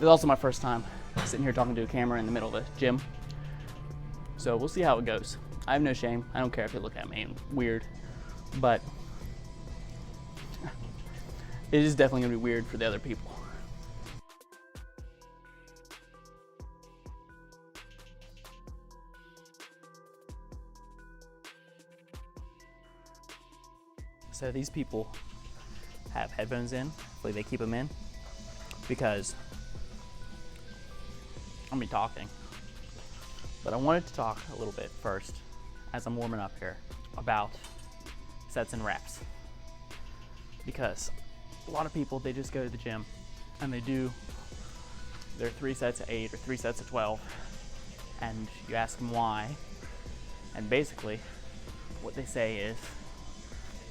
This is also my first time sitting here talking to a camera in the middle of the gym. So we'll see how it goes. I have no shame. I don't care if you look at me weird, but it is definitely gonna be weird for the other people. So these people have headphones in. Hopefully they keep them in because I'm gonna be talking. But I wanted to talk a little bit first as I'm warming up here about sets and reps. Because a lot of people, they just go to the gym and they do their 3 sets of 8 or 3 sets of 12, and you ask them why, and basically what they say is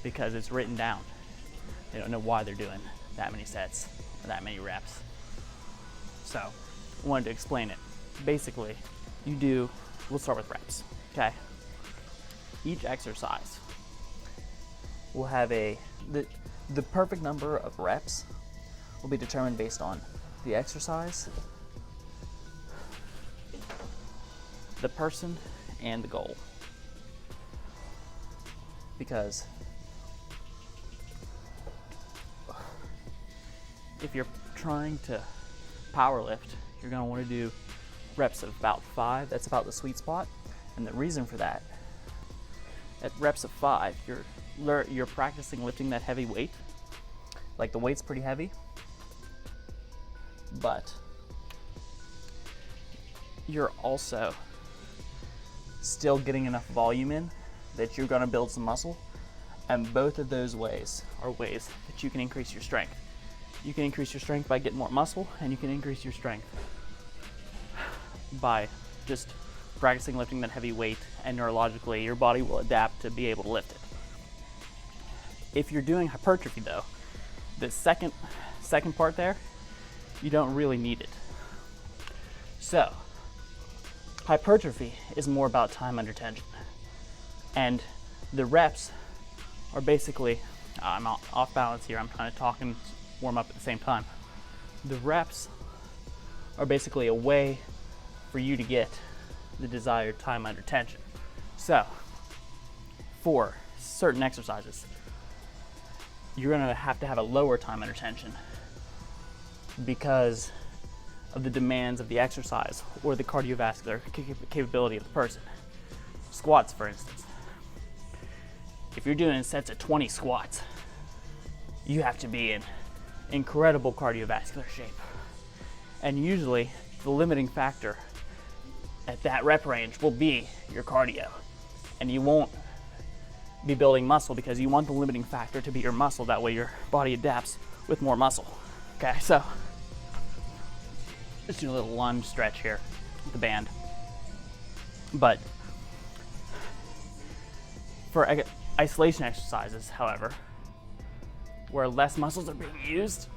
because it's written down. They don't know why they're doing that many sets or that many reps. So I wanted to explain it. Basically, we'll start with reps, okay? Each exercise will have the perfect number of reps will be determined based on the exercise, the person, and the goal. Because if you're trying to power lift, you're gonna wanna do reps of about 5. That's about the sweet spot. And the reason for that, at reps of 5, you're practicing lifting that heavy weight. Like the weight's pretty heavy, but you're also still getting enough volume in that you're gonna build some muscle. And both of those ways are ways that you can increase your strength. You can increase your strength by getting more muscle, and you can increase your strength by just practicing lifting that heavy weight, and neurologically your body will adapt to be able to lift it. If you're doing hypertrophy though, the second part there, you don't really need it. So hypertrophy is more about time under tension, and the reps are basically, I'm off balance here, I'm trying to talk and warm up at the same time. The reps are basically a way for you to get the desired time under tension. So for certain exercises, you're gonna have to have a lower time under tension because of the demands of the exercise or the cardiovascular capability of the person. Squats, for instance. If you're doing sets of 20 squats, you have to be in incredible cardiovascular shape. And usually the limiting factor at that rep range will be your cardio. And you won't be building muscle because you want the limiting factor to be your muscle. That way your body adapts with more muscle. Okay, so just do a little lunge stretch here with the band. But for isolation exercises, however, where less muscles are being used,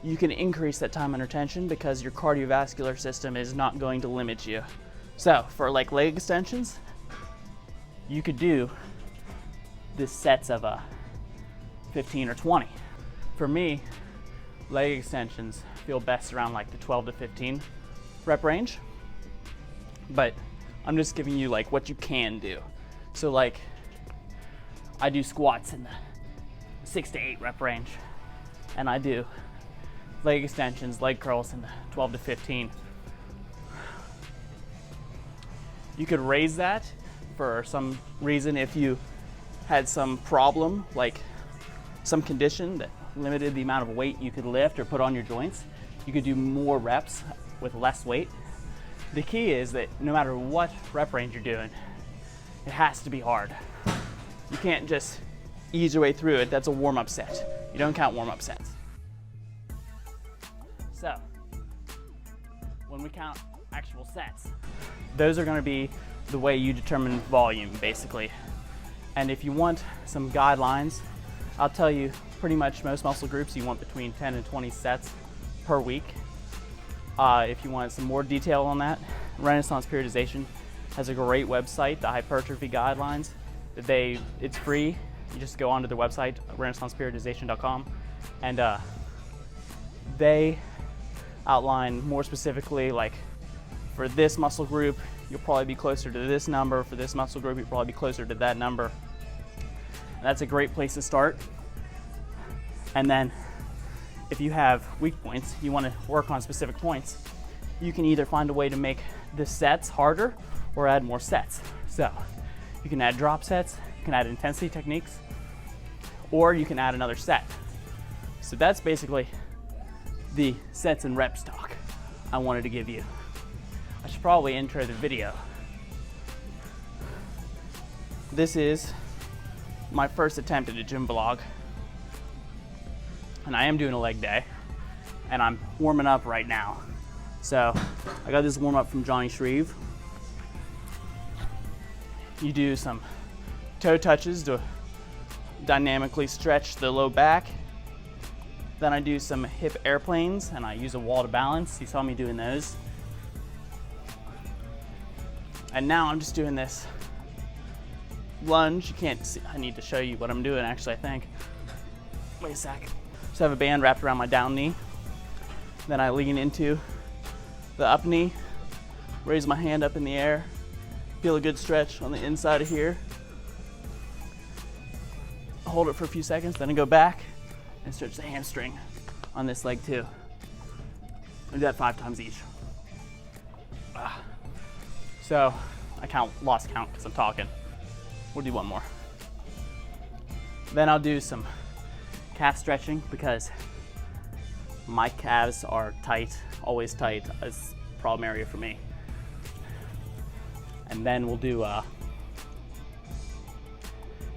you can increase that time under tension because your cardiovascular system is not going to limit you. So for like leg extensions, you could do the sets of 15 or 20. For me, leg extensions feel best around like the 12 to 15 rep range, but I'm just giving you like what you can do. So like I do squats in the 6 to 8 rep range, and I do leg extensions, leg curls in the 12 to 15. You could raise that for some reason if you had some problem, like some condition that limited the amount of weight you could lift or put on your joints. You could do more reps with less weight. The key is that no matter what rep range you're doing, it has to be hard. You can't just ease your way through it. That's a warm-up set. You don't count warm-up sets. So when we count actual sets, those are going to be the way you determine volume, basically. And if you want some guidelines, I'll tell you pretty much most muscle groups you want between 10 and 20 sets per week. If you want some more detail on that, Renaissance Periodization has a great website, the Hypertrophy Guidelines. It's free. You just go onto their website, renaissanceperiodization.com, and they outline more specifically, like for this muscle group, you'll probably be closer to this number. For this muscle group, you'll probably be closer to that number. And that's a great place to start. And then if you have weak points, you want to work on specific points, you can either find a way to make the sets harder or add more sets. So you can add drop sets, you can add intensity techniques, or you can add another set. So that's basically the sets and reps talk I wanted to give you. I should probably intro the video. This is my first attempt at a gym vlog, and I am doing a leg day, and I'm warming up right now. So I got this warm up from Johnny Shreve. You do some toe touches to dynamically stretch the low back. Then I do some hip airplanes, and I use a wall to balance. You saw me doing those. And now I'm just doing this lunge. You can't see, I need to show you what I'm doing actually, I think. Wait a sec. Just have a band wrapped around my down knee. Then I lean into the up knee, raise my hand up in the air, feel a good stretch on the inside of here. Hold it for a few seconds, then I go back and stretch the hamstring on this leg too. I do that 5 times each. So I lost count because I'm talking. We'll do one more. Then I'll do some calf stretching because my calves are tight, always tight. It's a problem area for me. And then we'll do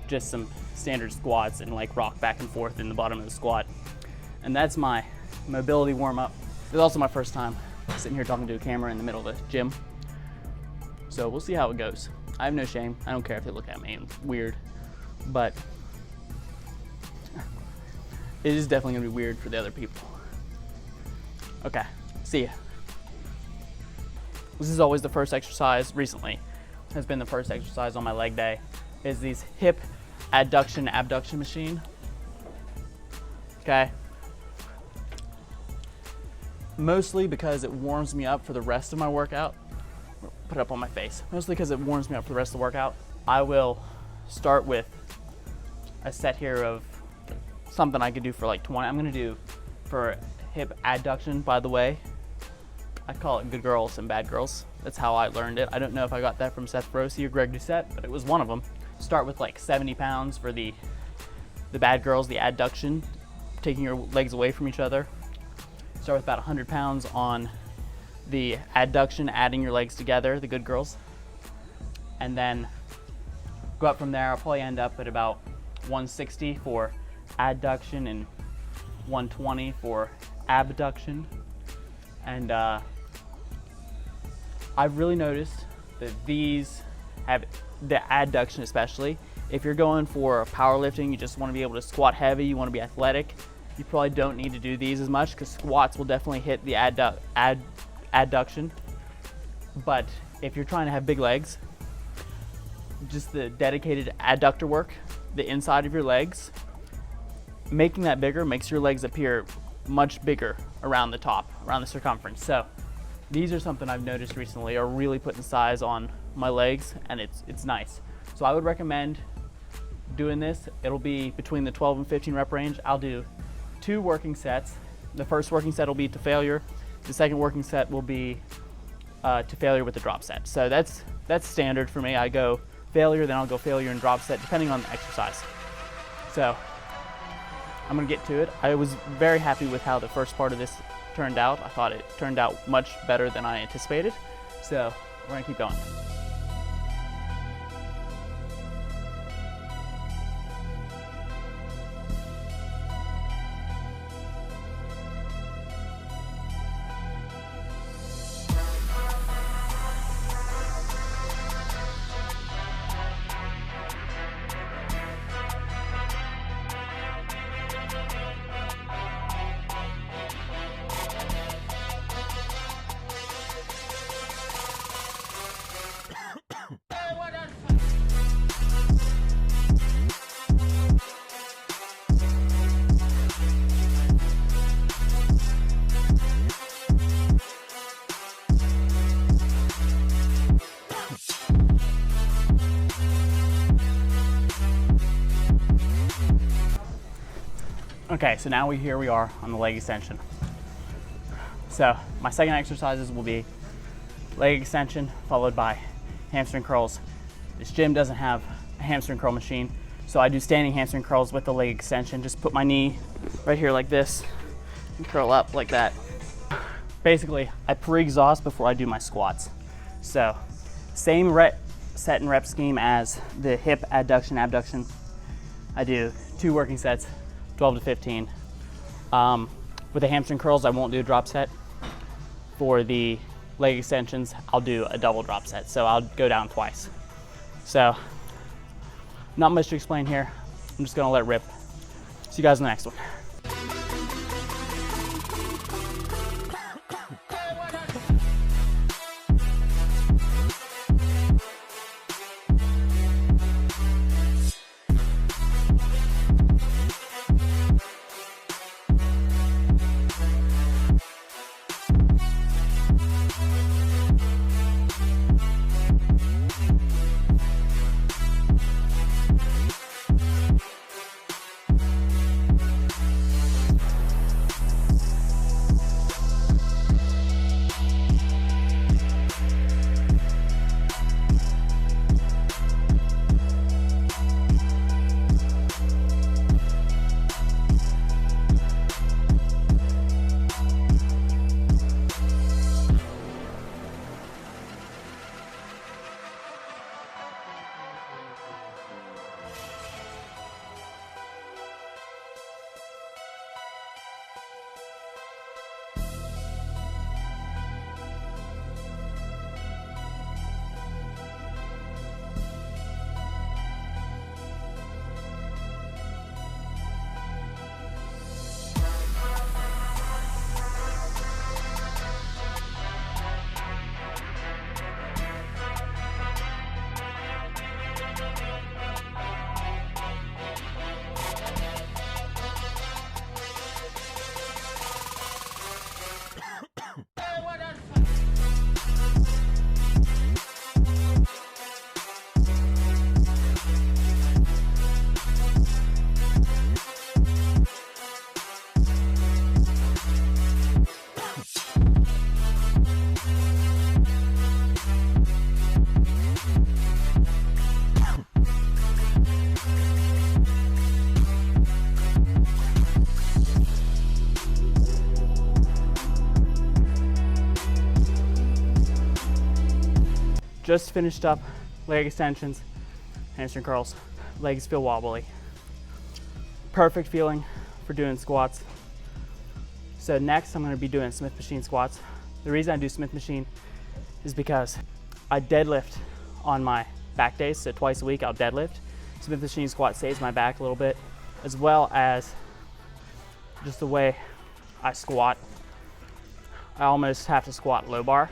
just some standard squats and like rock back and forth in the bottom of the squat. And that's my mobility warm up. It's also my first time sitting here talking to a camera in the middle of the gym. So we'll see how it goes. I have no shame. I don't care if they look at me and weird, but it is definitely gonna be weird for the other people. Okay, see ya. This is always the first exercise, recently has been the first exercise on my leg day, is these hip adduction abduction machine. Okay. Mostly because it warms me up for the rest of my workout. Put it up on my face. Mostly because it warms me up for the rest of the workout. I will start with a set here of something I could do for like 20. I'm gonna do for hip adduction, by the way. I call it good girls and bad girls. That's how I learned it. I don't know if I got that from Seth Brosey or Greg Doucette, but it was one of them. Start with like 70 pounds for the bad girls, the adduction, taking your legs away from each other. Start with about 100 pounds on the adduction, adding your legs together, the good girls. And then go up from there. I'll probably end up at about 160 for adduction and 120 for abduction. And I've really noticed that these have, the adduction especially, if you're going for powerlifting, you just want to be able to squat heavy, you want to be athletic, you probably don't need to do these as much because squats will definitely hit the adduction. But if you're trying to have big legs, just the dedicated adductor work, the inside of your legs, making that bigger makes your legs appear much bigger around the top, around the circumference. So these are something I've noticed recently are really putting size on my legs, and it's nice. So I would recommend doing this. It'll be between the 12 and 15 rep range. I'll do 2 working sets. The first working set will be to failure. The second working set will be to failure with the drop set. So that's standard for me. I go failure, then I'll go failure and drop set, depending on the exercise. So I'm gonna get to it. I was very happy with how the first part of this turned out. I thought it turned out much better than I anticipated. So we're gonna keep going. Okay, so now here we are on the leg extension. So my second exercises will be leg extension followed by hamstring curls. This gym doesn't have a hamstring curl machine, so I do standing hamstring curls with the leg extension. Just put my knee right here like this and curl up like that. Basically, I pre-exhaust before I do my squats. So same set and rep scheme as the hip adduction, abduction. I do 2 working sets, 12 to 15. With the hamstring curls, I won't do a drop set. For the leg extensions, I'll do a double drop set. So I'll go down twice. So not much to explain here. I'm just gonna let it rip. See you guys in the next one. Just finished up leg extensions, hamstring curls. Legs feel wobbly. Perfect feeling for doing squats. So next I'm gonna be doing Smith machine squats. The reason I do Smith machine is because I deadlift on my back days, so twice a week I'll deadlift. Smith machine squat saves my back a little bit, as well as just the way I squat. I almost have to squat low bar.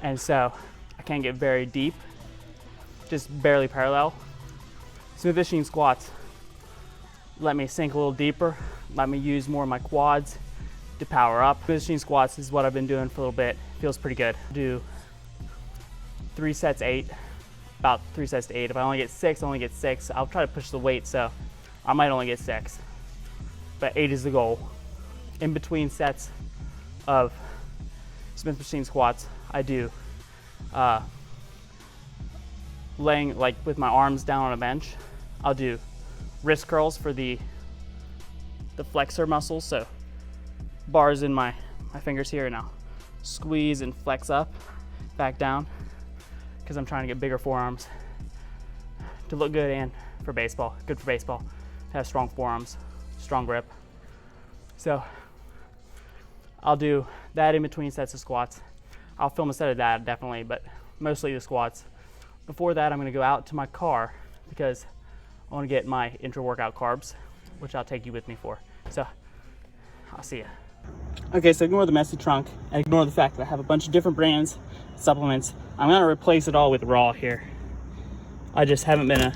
And so I can't get very deep, just barely parallel. Smith machine squats let me sink a little deeper, let me use more of my quads to power up. Smith machine squats is what I've been doing for a little bit. Feels pretty good. Do 3 sets 8, about 3 sets to 8. If I only get 6, I only get 6. I'll try to push the weight, so I might only get 6, but 8 is the goal. In between sets of Smith machine squats, I do laying like with my arms down on a bench. I'll do wrist curls for the flexor muscles, so bars in my fingers here, and I'll squeeze and flex up, back down, because I'm trying to get bigger forearms to look good, and for baseball, good for baseball, to have strong forearms, strong grip. So I'll do that in between sets of squats. I'll film a set of that definitely, but mostly the squats. Before that, I'm gonna go out to my car because I wanna get my intra-workout carbs, which I'll take you with me for. So I'll see ya. Okay, so ignore the messy trunk and ignore the fact that I have a bunch of different brands, supplements. I'm gonna replace it all with Raw here. I just haven't been an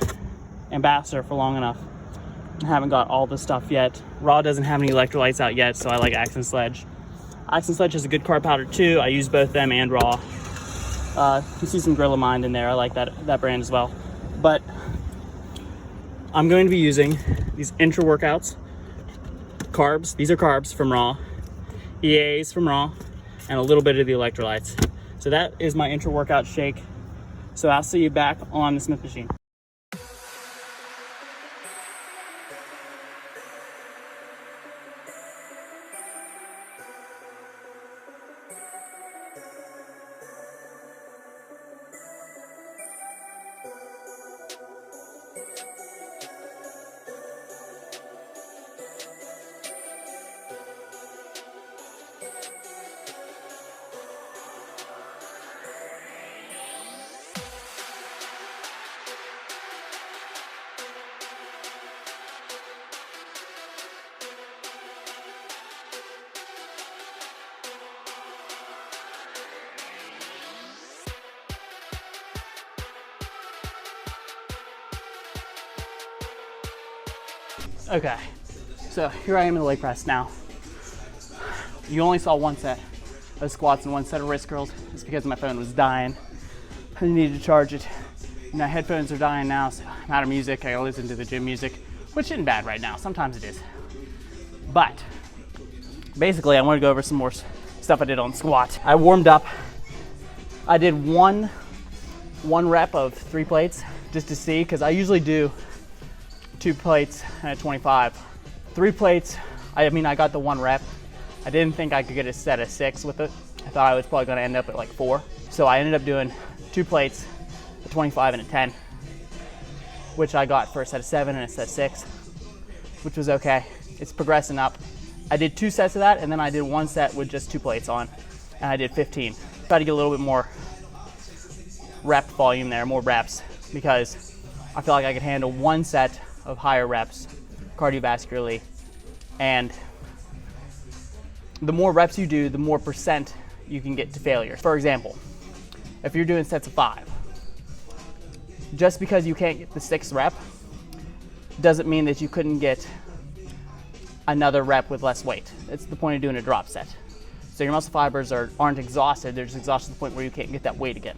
ambassador for long enough. I haven't got all the stuff yet. Raw doesn't have any electrolytes out yet, so I like Axe and Sledge. Axe and Sledge has a good carb powder too. I use both them and Raw. You see some Gorilla Mind in there. I like that brand as well. But I'm going to be using these intra workouts carbs. These are carbs from raw, EAs from raw, and a little bit of the electrolytes. So that is my intra-workout shake. So I'll see you back on the Smith machine. Okay, so here I am in the leg press now. You only saw one set of squats and one set of wrist curls. It's because my phone was dying. I needed to charge it. My headphones are dying now, so I'm out of music. I gotta listen to the gym music, which isn't bad right now. Sometimes it is. But basically, I want to go over some more stuff I did on squat. I warmed up. I did one rep of 3 plates just to see, because I usually do 2 plates and a 25. 3 plates, I mean, I got the 1 rep. I didn't think I could get a set of 6 with it. I thought I was probably gonna end up at like 4. So I ended up doing 2 plates, a 25 and a 10, which I got for a set of 7 and a set of 6, which was okay. It's progressing up. I did 2 sets of that, and then I did 1 set with just 2 plates on, and I did 15. Try to get a little bit more rep volume there, more reps, because I feel like I could handle 1 set of higher reps cardiovascularly, and the more reps you do, the more percent you can get to failure. For example, if you're doing sets of 5, just because you can't get the 6th rep doesn't mean that you couldn't get another rep with less weight. It's the point of doing a drop set. So your muscle fibers aren't exhausted, they're just exhausted to the point where you can't get that weight again.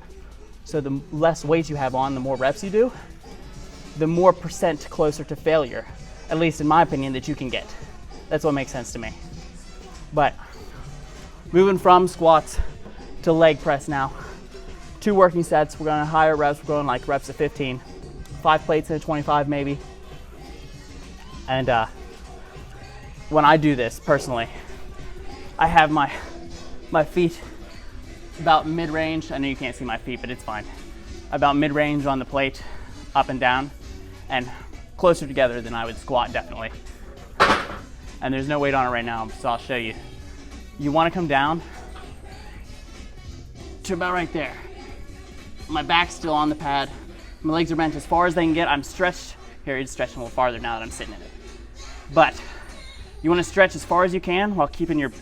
So the less weight you have on, the more reps you do, the more percent closer to failure, at least in my opinion, that you can get. That's what makes sense to me. But moving from squats to leg press now. 2 working sets, we're going to higher reps, we're going like reps of 15. 5 plates and a 25 maybe. And when I do this personally, I have my feet about mid-range. I know you can't see my feet, but it's fine. About mid-range on the plate, up and down, and closer together than I would squat, definitely. And there's no weight on it right now, so I'll show you. You want to come down to about right there. My back's still on the pad. My legs are bent as far as they can get. I'm stretched. Here, it's stretching a little farther now that I'm sitting in it. But you want to stretch as far as you can while keeping your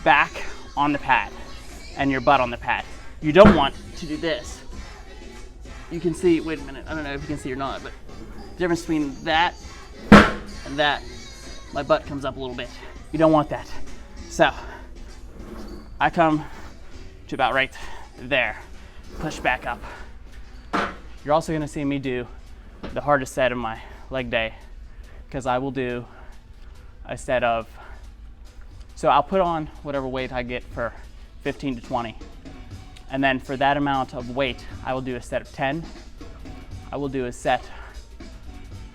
back on the pad and your butt on the pad. You don't want to do this. You can see, wait a minute, I don't know if you can see or not, but the difference between that and that, my butt comes up a little bit. You don't want that. So I come to about right there, push back up. You're also gonna see me do the hardest set of my leg day, because I will do a set of, so I'll put on whatever weight I get for 15 to 20. And then for that amount of weight, I will do a set of 10. I will do a set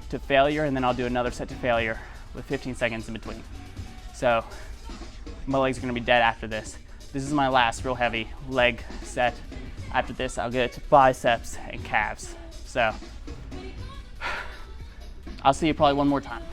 to failure, and then I'll do another set to failure with 15 seconds in between. So my legs are gonna be dead after this. This is my last real heavy leg set. After this, I'll get to biceps and calves. So I'll see you probably one more time.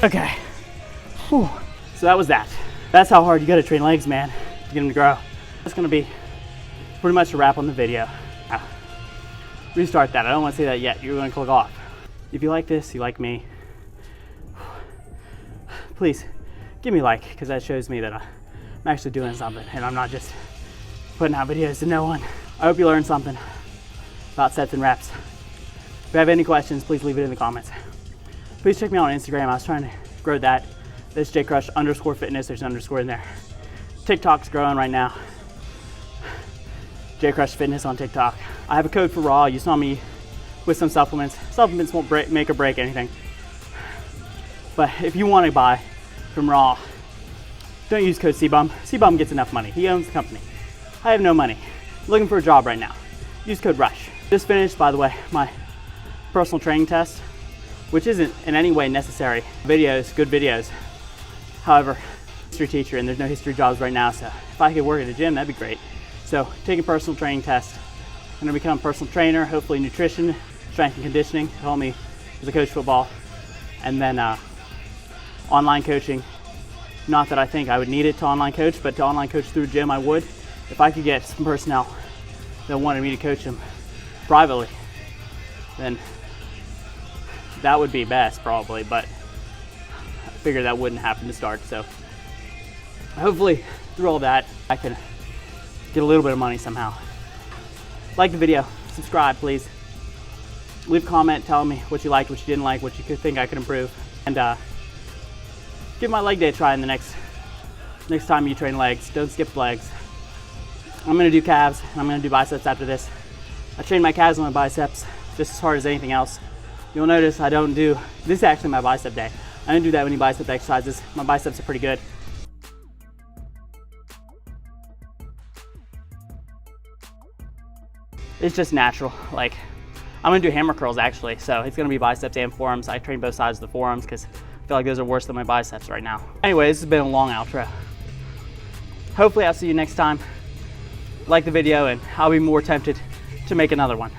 Okay. Whew. So that was that. That's how hard you gotta train legs, man, to get them to grow. That's gonna be pretty much a wrap on the video. Now, restart that. I don't want to say that yet. You're gonna click off. If you like this, you like me, please give me a like, because that shows me that I'm actually doing something and I'm not just putting out videos to no one. I hope you learned something about sets and reps. If you have any questions, please leave it in the comments. Please check me out on Instagram. I was trying to grow that. This jcrush_fitness. There's an underscore in there. TikTok's growing right now. jcrush fitness on TikTok. I have a code for Raw. You saw me with some supplements. Supplements won't make or break anything. But if you want to buy from Raw, don't use code CBUM. CBUM gets enough money. He owns the company. I have no money. I'm looking for a job right now. Use code RUSH. Just finished, by the way, my personal training test, which isn't in any way necessary. Videos, good videos. However, history teacher, and there's no history jobs right now, so if I could work at a gym, that'd be great. So taking a personal training test. I'm gonna become a personal trainer, hopefully nutrition, strength and conditioning, help me as a coach football, and then online coaching. Not that I think I would need it to online coach, but to online coach through a gym I would. If I could get some personnel that wanted me to coach them privately, then that would be best probably, but I figured that wouldn't happen to start. So hopefully through all that, I can get a little bit of money somehow. Like the video, subscribe please. Leave a comment telling me what you liked, what you didn't like, what you could think I could improve. And give my leg day a try in the next time you train legs. Don't skip legs. I'm gonna do calves and I'm gonna do biceps after this. I train my calves and my biceps just as hard as anything else. You'll notice I don't do, this is actually my bicep day. I don't do that many bicep exercises. My biceps are pretty good. It's just natural. Like, I'm gonna do hammer curls actually, so it's gonna be biceps and forearms. I train both sides of the forearms because I feel like those are worse than my biceps right now. Anyway, this has been a long outro. Hopefully I'll see you next time. Like the video and I'll be more tempted to make another one.